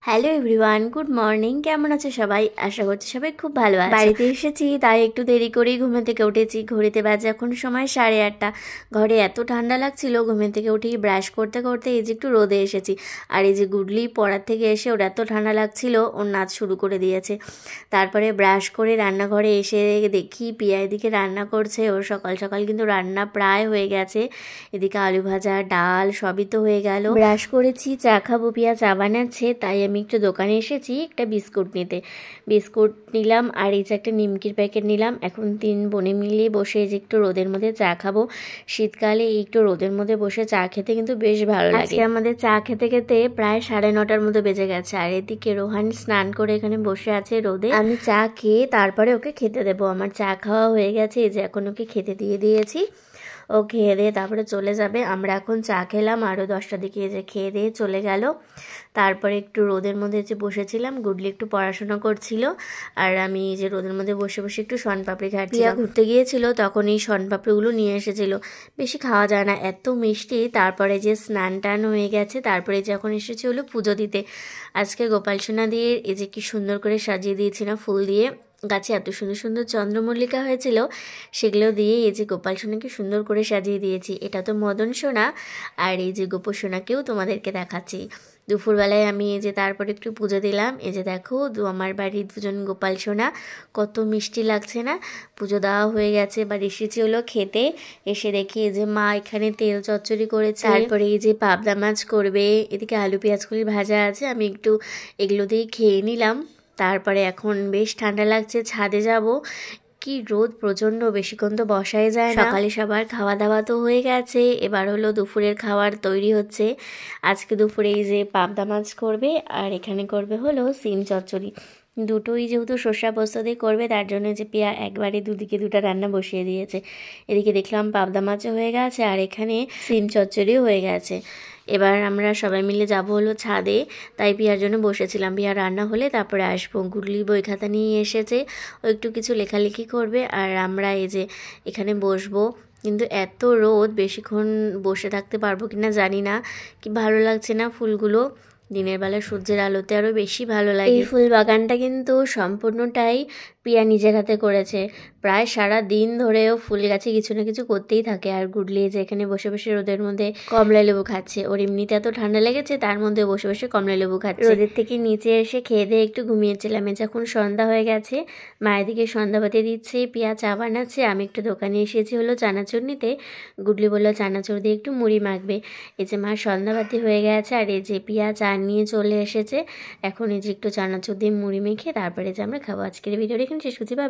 Hello everyone, good morning. কেমন আছে সবাই? আশা করছি সবাই খুব ভালো আছে। বাড়িতে এসেছি তাই একটু দেরি করেই ঘুমে থেকে উঠেছি। ঘড়িতে বাজে এখন সময় 8:30। ঘরে এত ঠান্ডা লাগছিল, ঘুমে থেকে উঠেই ব্রাশ করতে করতে এই যে একটু রোদে এসেছি। আর এই যে গুডলি পড়ার থেকে এসে ওর এত ঠান্ডা লাগছিল, ওর নাচ শুরু করে দিয়েছে। তারপরে ব্রাশ করে রান্নাঘরে এসে দেখি পিয়া এদিকে রান্না করছে। ওর সকাল সকাল কিন্তু রান্না প্রায় হয়ে গেছে। এদিকে আলু ভাজা, ডাল সবই তো হয়ে গেল। ব্রাশ করেছি, চা খাবো, পিয়া চা বানাচ্ছে, তাই আমি একটু দোকানে এসেছি একটা বিস্কুট নিতে। বিস্কুট নিলাম আর এই যে একটা নিমকির প্যাকেট নিলাম। এখন 3 বোনে মিলিয়ে বসে যে একটু রোদের মধ্যে চা খাবো। শীতকালে একটু রোদের মধ্যে বসে চা খেতে কিন্তু বেশ ভালো লাগে। আজকে আমাদের চা খেতে খেতে প্রায় 9:30 মতো বেজে গেছে। আর এদিকে রোহান স্নান করে এখানে বসে আছে রোদে। আমি চা খেয়ে তারপরে ওকে খেতে দেবো। আমার চা খাওয়া হয়ে গেছে, এই যে এখন ওকে খেতে দিয়ে দিয়েছি। ও খেয়ে দিয়ে তারপরে চলে যাবে। আমরা এখন চা খেলাম, আরও 10টার দিকে যে খেয়ে দিয়ে চলে গেল। তারপরে একটু রোদের মধ্যে যে বসেছিলাম, গুডলি একটু পড়াশোনা করছিল আর আমি যে রোদের মধ্যে বসে বসে একটু শনপাপড়ি ঘাটছিলাম। ঘুরতে গিয়েছিল তখন এই শনপাপড়িগুলো নিয়ে এসেছিল। বেশি খাওয়া যায় না, এত মিষ্টি। তারপরে যে স্নান টান হয়ে গেছে, তারপরে যে এখন এসেছে হলো পুজো দিতে। আজকে গোপাল সোনা দিয়ে এই যে কি সুন্দর করে সাজিয়ে দিয়েছি না ফুল দিয়ে। গাছে এত সুন্দর সুন্দর চন্দ্রমল্লিকা হয়েছিল, সেগুলো দিয়ে এই যে গোপাল সোনাকে সুন্দর করে সাজিয়ে দিয়েছি। এটা তো মদন সোনা, আর এই যে গোপ সোনাকেও তোমাদেরকে দেখাচ্ছি। দুপুরবেলায় আমি এই যে তারপরে একটু পুজো দিলাম। এই যে দেখো আমার বাড়ির দুজন গোপাল সোনা, কত মিষ্টি লাগছে না। পুজো দেওয়া হয়ে গেছে, এবার এসেছি হলো খেতে। এসে দেখি এই যে মা এখানে তেল চচ্চড়ি করেছে, তারপরে এই যে পাবদা মাছ করবে, এদিকে আলু পেঁয়াজ কলি ভাজা আছে। আমি একটু এগুলো দিয়ে খেয়ে নিলাম। তারপরে এখন বেশ ঠান্ডা লাগছে, ছাদে যাব। কি রোদ প্রচণ্ড, বেশিক্ষণ তো বসাই যায় না। সকালে সবার খাওয়া দাওয়া তো হয়ে গেছে, এবার হলো দুপুরের খাবার তৈরি হচ্ছে। আজকে দুপুরে এই যে পাবদা মাছ করবে আর এখানে করবে হলো সিম চচ্চড়ি। দুটোই যেহেতু সর্ষা পোস্ত দিয়ে করবে, তার জন্য যে পিয়া একবারে দুদিকে দুটা রান্না বসিয়ে দিয়েছে। এদিকে দেখলাম পাবদা মাছও হয়ে গেছে আর এখানে সিম চচ্চড়িও হয়ে গেছে। এবার আমরা সবাই মিলে যাব হলো ছাদে, তাই পিয়ার জন্য বসেছিলাম। পিয়া রান্না হলে তারপরে আসবো। গুডলি বই খাতা নিয়ে এসেছে, ও একটু কিছু লেখালেখি করবে আর আমরা এই যে এখানে বসবো। কিন্তু এত রোদ, বেশিক্ষণ বসে থাকতে পারবো কিনা জানি না। কি ভালো লাগছে না ফুলগুলো, দিনের বেলা সূর্যের আলোতে আরও বেশি ভালো লাগে। এই ফুল বাগানটা কিন্তু সম্পূর্ণটাই পিয়া নিজের হাতে করেছে। প্রায় সারা দিন ধরেও ফুল গাছে কিছু না কিছু করতেই থাকে। আর গুডলি যে এখানে বসে বসে রোদের মধ্যে কমলা লেবু খাচ্ছে। ওর এমনিতে এত ঠান্ডা লেগেছে, তার মধ্যে বসে বসে কমলা লেবু খাচ্ছে। রোদের থেকে নিচে এসে খেয়ে দিয়ে একটু ঘুমিয়েছিলাম। যখন সন্ধ্যা হয়ে গেছে, মায়ের দিকে সন্ধ্যাবাতি দিচ্ছে, পিয়া চা বানাচ্ছে। আমি একটু দোকানে এসেছি হলো চানাচুর নিতে। গুডলি বললো চানাচুর দিয়ে একটু মুড়ি মাখবে। এই যে মা সন্ধ্যাবাতি হয়ে গেছে আর এই যে পিয়া চা নিয়ে চলে এসেছে। এখন এই যে একটু চানাচুর দিয়ে মুড়ি মেখে তারপরে যে আমরা খাবো। আজকের ভিডিওটা এখানে শেষ করছি। বাই।